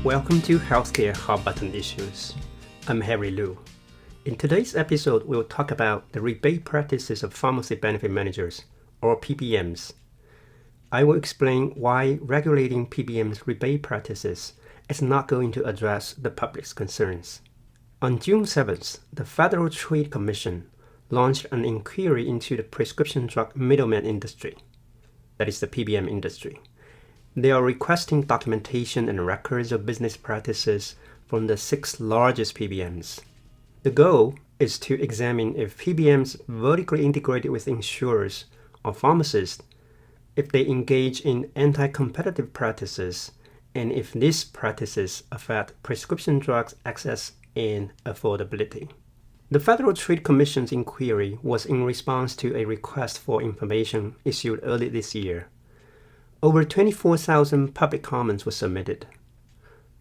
Welcome to Healthcare Hot Button Issues. I'm Harry Liu. In today's episode, we'll talk about the rebate practices of pharmacy benefit managers, or PBMs. I will explain why regulating PBMs' rebate practices is not going to address the public's concerns. On June 7th, the Federal Trade Commission launched an inquiry into the prescription drug middleman industry, that is the PBM industry. They are requesting documentation and records of business practices from the 6 largest PBMs. The goal is to examine if PBMs vertically integrated with insurers or pharmacists, if they engage in anti-competitive practices, and if these practices affect prescription drugs access and affordability. The Federal Trade Commission's inquiry was in response to a request for information issued early this year. Over 24,000 public comments were submitted.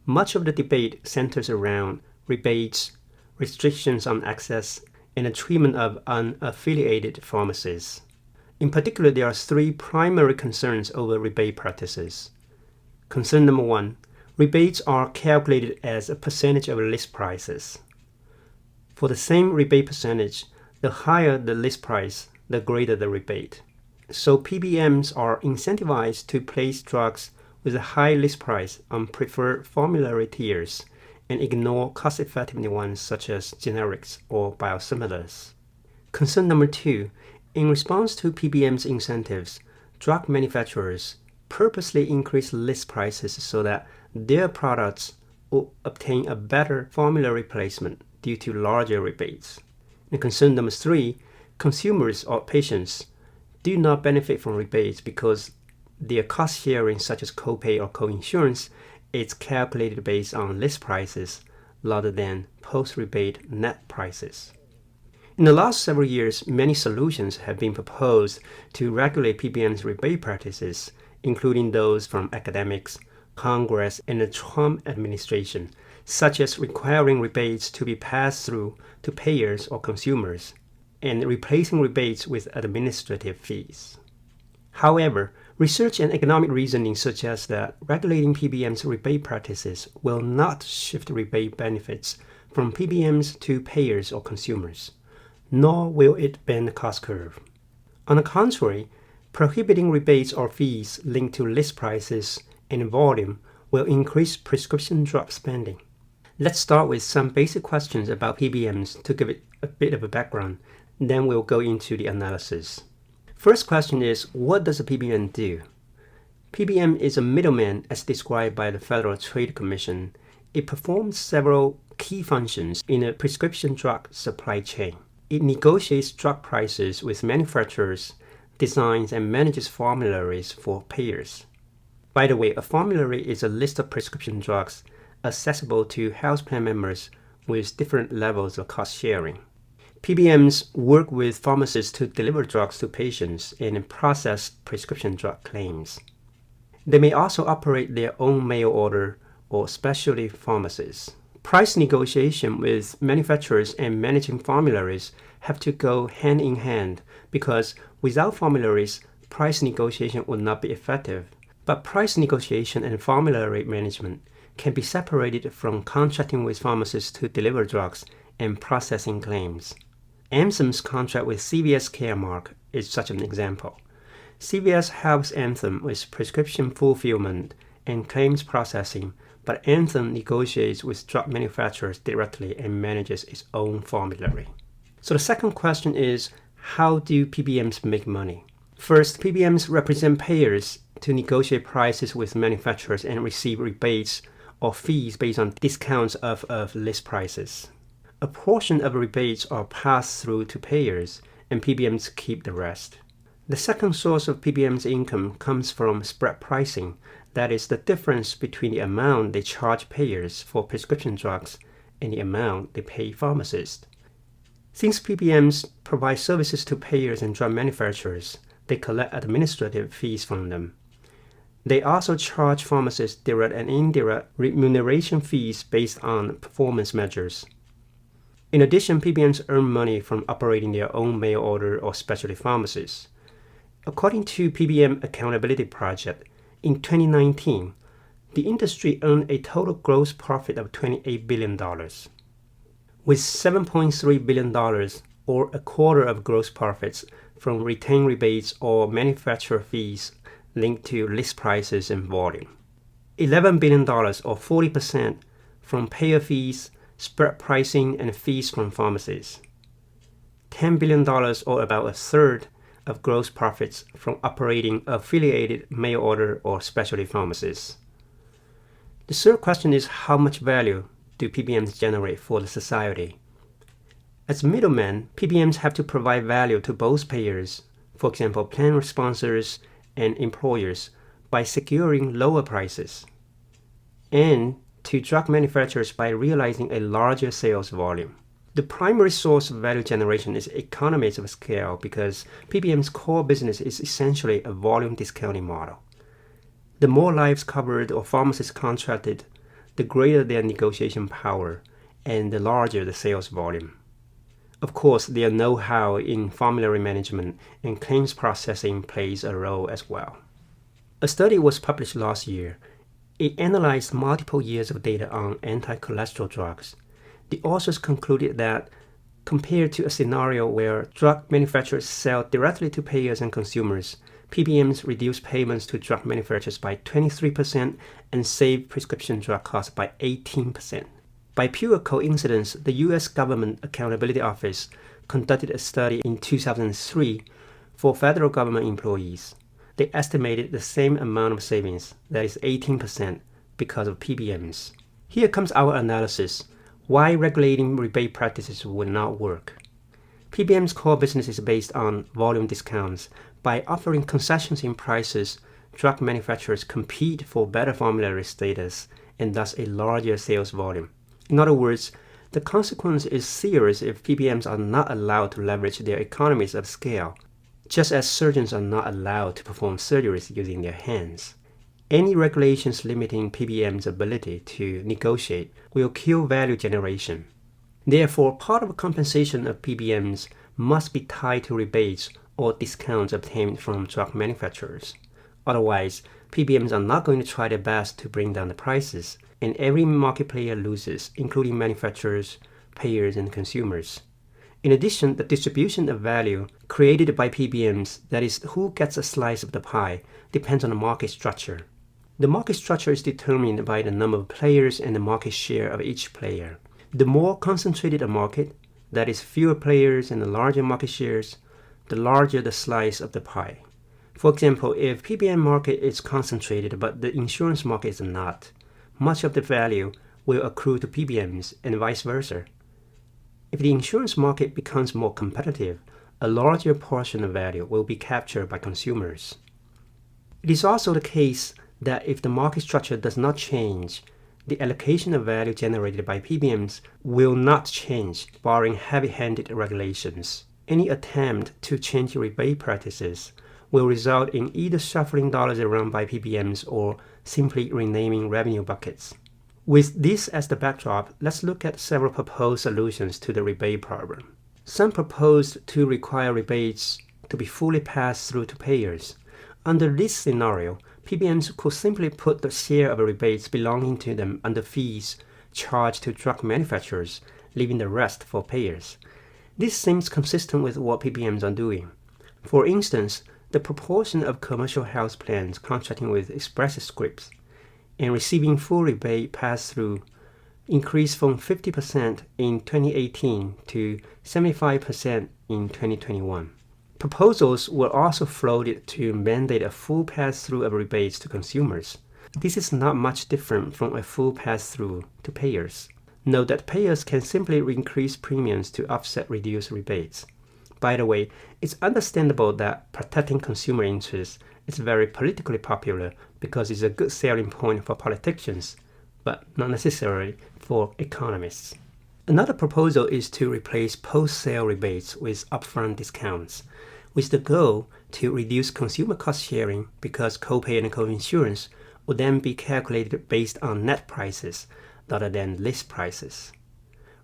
Much of the debate centers around rebates, restrictions on access, and the treatment of unaffiliated pharmacies. In particular, there are 3 primary concerns over rebate practices. Concern number 1, rebates are calculated as a percentage of list prices. For the same rebate percentage, the higher the list price, the greater the rebate. So PBMs are incentivized to place drugs with a high list price on preferred formulary tiers and ignore cost-effective ones such as generics or biosimilars. Concern number 2, in response to PBMs' incentives, drug manufacturers purposely increase list prices so that their products will obtain a better formulary placement due to larger rebates. And concern number 3, consumers or patients do not benefit from rebates because their cost sharing, such as copay or co-insurance, is calculated based on list prices rather than post-rebate net prices. In the last several years, many solutions have been proposed to regulate PBM's rebate practices, including those from academics, Congress, and the Trump administration, such as requiring rebates to be passed through to payers or consumers, and replacing rebates with administrative fees. However, research and economic reasoning suggests that regulating PBM's rebate practices will not shift rebate benefits from PBMs to payers or consumers, nor will it bend the cost curve. On the contrary, prohibiting rebates or fees linked to list prices and volume will increase prescription drug spending. Let's start with some basic questions about PBMs to give it a bit of a background. Then we'll go into the analysis. First question is, what does a PBM do? PBM is a middleman as described by the Federal Trade Commission. It performs several key functions in a prescription drug supply chain. It negotiates drug prices with manufacturers, designs and manages formularies for payers. By the way, a formulary is a list of prescription drugs accessible to health plan members with different levels of cost sharing. PBMs work with pharmacists to deliver drugs to patients and process prescription drug claims. They may also operate their own mail order or specialty pharmacies. Price negotiation with manufacturers and managing formularies have to go hand in hand because without formularies, price negotiation would not be effective. But price negotiation and formulary management can be separated from contracting with pharmacists to deliver drugs and processing claims. Anthem's contract with CVS Caremark is such an example. CVS helps Anthem with prescription fulfillment and claims processing, but Anthem negotiates with drug manufacturers directly and manages its own formulary. So the second question is, how do PBMs make money? First, PBMs represent payers to negotiate prices with manufacturers and receive rebates or fees based on discounts of list prices. A portion of rebates are passed through to payers, and PBMs keep the rest. The second source of PBM's income comes from spread pricing, that is the difference between the amount they charge payers for prescription drugs and the amount they pay pharmacists. Since PBMs provide services to payers and drug manufacturers, they collect administrative fees from them. They also charge pharmacists direct and indirect remuneration fees based on performance measures. In addition, PBMs earn money from operating their own mail order or specialty pharmacies. According to PBM Accountability Project, in 2019, The industry earned a total gross profit of $28 billion, with $7.3 billion, or a quarter of gross profits, from retained rebates or manufacturer fees linked to list prices and volume. $11 billion, or 40%, from payer fees, spread pricing, and fees from pharmacies. $10 billion, or about a third, of gross profits from operating affiliated mail order or specialty pharmacies. The third question is, how much value do PBMs generate for the society? As middlemen, PBMs have to provide value to both payers, for example, plan sponsors and employers, by securing lower prices, and to drug manufacturers by realizing a larger sales volume. The primary source of value generation is economies of scale because PBM's core business is essentially a volume discounting model. The more lives covered or pharmacists contracted, the greater their negotiation power and the larger the sales volume. Of course, their know-how in formulary management and claims processing plays a role as well. A study was published last year. It analyzed multiple years of data on anti-cholesterol drugs. The authors concluded that, compared to a scenario where drug manufacturers sell directly to payers and consumers, PBMs reduce payments to drug manufacturers by 23% and save prescription drug costs by 18%. By pure coincidence, the U.S. Government Accountability Office conducted a study in 2003 for federal government employees. They estimated the same amount of savings, that is 18%, because of PBMs. Here comes our analysis. Why regulating rebate practices would not work. PBM's core business is based on volume discounts. By offering concessions in prices, drug manufacturers compete for better formulary status and thus a larger sales volume. In other words, the consequence is serious if PBMs are not allowed to leverage their economies of scale, just as surgeons are not allowed to perform surgeries using their hands. Any regulations limiting PBM's ability to negotiate will kill value generation. Therefore, part of the compensation of PBMs must be tied to rebates or discounts obtained from drug manufacturers. Otherwise, PBMs are not going to try their best to bring down the prices, and every market player loses, including manufacturers, payers, and consumers. In addition, the distribution of value created by PBMs, that is, who gets a slice of the pie, depends on the market structure. The market structure is determined by the number of players and the market share of each player. The more concentrated a market, that is, fewer players and the larger market shares, the larger the slice of the pie. For example, if PBM market is concentrated but the insurance market is not, much of the value will accrue to PBMs and vice versa. If the insurance market becomes more competitive, a larger portion of value will be captured by consumers. It is also the case that if the market structure does not change, the allocation of value generated by PBMs will not change, barring heavy-handed regulations. Any attempt to change rebate practices will result in either shuffling dollars around by PBMs or simply renaming revenue buckets. With this as the backdrop, let's look at several proposed solutions to the rebate problem. Some proposed to require rebates to be fully passed through to payers. Under this scenario, PBMs could simply put the share of rebates belonging to them under fees charged to drug manufacturers, leaving the rest for payers. This seems consistent with what PBMs are doing. For instance, the proportion of commercial health plans contracting with Express Scripts and receiving full rebate pass-through increased from 50% in 2018 to 75% in 2021. Proposals were also floated to mandate a full pass-through of rebates to consumers. This is not much different from a full pass-through to payers. Note that payers can simply increase premiums to offset reduced rebates. By the way, it's understandable that protecting consumer interests is very politically popular because it's a good selling point for politicians, but not necessarily for economists. Another proposal is to replace post-sale rebates with upfront discounts, with the goal to reduce consumer cost sharing because copay and co-insurance would then be calculated based on net prices rather than list prices.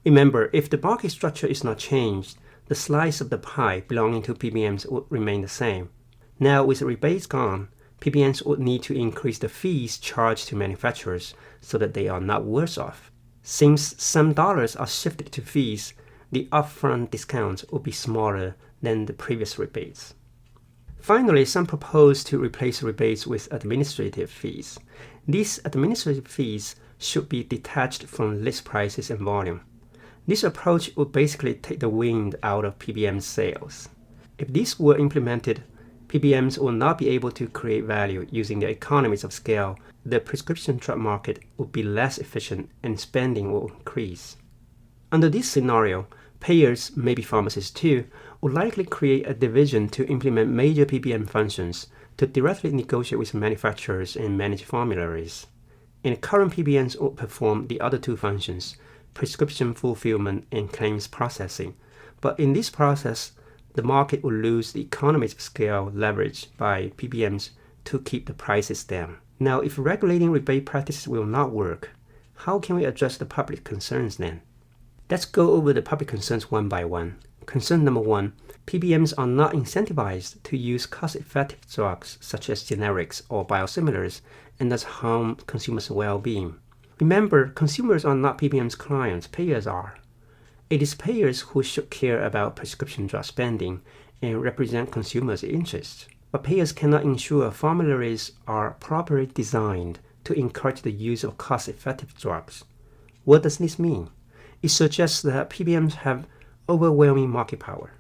Remember, if the market structure is not changed, the slice of the pie belonging to PBMs would remain the same. Now, with rebates gone, PBMs would need to increase the fees charged to manufacturers so that they are not worse off. Since some dollars are shifted to fees, the upfront discounts will be smaller than the previous rebates. Finally, some propose to replace rebates with administrative fees. These administrative fees should be detached from list prices and volume. This approach would basically take the wind out of PBM sales. If these were implemented, PBMs will not be able to create value using their economies of scale. The prescription drug market would be less efficient and spending will increase. Under this scenario, payers, maybe pharmacists too, will likely create a division to implement major PBM functions to directly negotiate with manufacturers and manage formularies. And current PBMs will perform the other two functions, prescription fulfillment and claims processing. But in this process, the market will lose the economies of scale leveraged by PBMs to keep the prices down. Now, if regulating rebate practices will not work, how can we address the public concerns then? Let's go over the public concerns one by one. Concern number one, PBMs are not incentivized to use cost-effective drugs such as generics or biosimilars and thus harm consumers' well-being. Remember, consumers are not PBM's clients, payers are. It is payers who should care about prescription drug spending and represent consumers' interests. But payers cannot ensure formularies are properly designed to encourage the use of cost-effective drugs. What does this mean? It suggests that PBMs have overwhelming market power.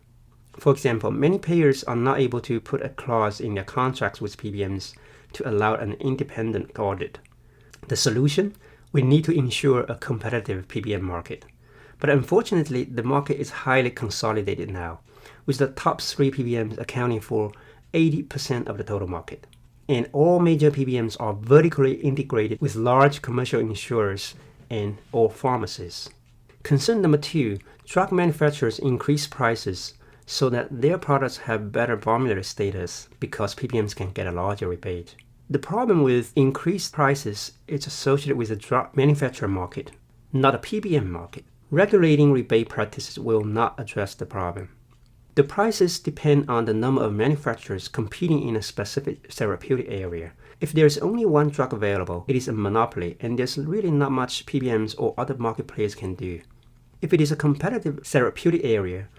For example, many payers are not able to put a clause in their contracts with PBMs to allow an independent audit. The solution? We need to ensure a competitive PBM market. But unfortunately, the market is highly consolidated now, with the top 3 PBMs accounting for 80% of the total market. And all major PBMs are vertically integrated with large commercial insurers and or pharmacies. Concern number 2, drug manufacturers increase prices so that their products have better formulary status because PBMs can get a larger rebate. The problem with increased prices is associated with the drug manufacturer market, not a PBM market. Regulating rebate practices will not address the problem. The prices depend on the number of manufacturers competing in a specific therapeutic area. If there is only one drug available, it is a monopoly and there's really not much PBMs or other market players can do. If it is a competitive therapeutic area,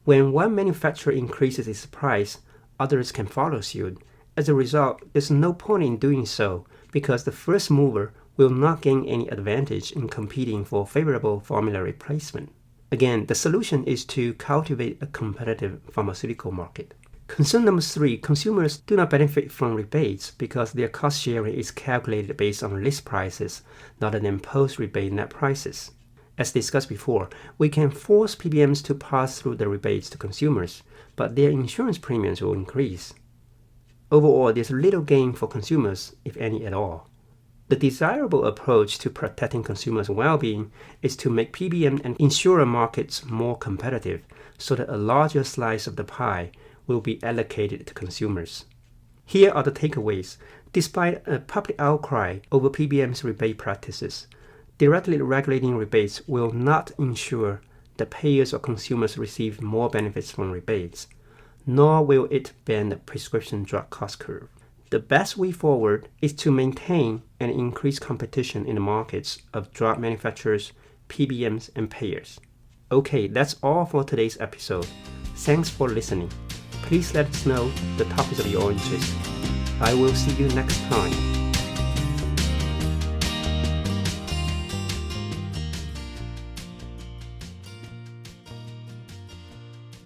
when one manufacturer increases its price, others can follow suit. As a result, there's no point in doing so because the first mover will not gain any advantage in competing for favorable formulary placement. Again, the solution is to cultivate a competitive pharmaceutical market. Concern number 3, consumers do not benefit from rebates because their cost sharing is calculated based on list prices rather than post-rebate net prices. As discussed before, we can force PBMs to pass through the rebates to consumers, but their insurance premiums will increase. Overall, there's little gain for consumers, if any at all. The desirable approach to protecting consumers' well-being is to make PBM and insurer markets more competitive so that a larger slice of the pie will be allocated to consumers. Here are the takeaways. Despite a public outcry over PBM's rebate practices, directly regulating rebates will not ensure that payers or consumers receive more benefits from rebates, nor will it bend the prescription drug cost curve. The best way forward is to maintain and increase competition in the markets of drug manufacturers, PBMs, and payers. Okay, that's all for today's episode. Thanks for listening. Please let us know the topics of your interest. I will see you next time.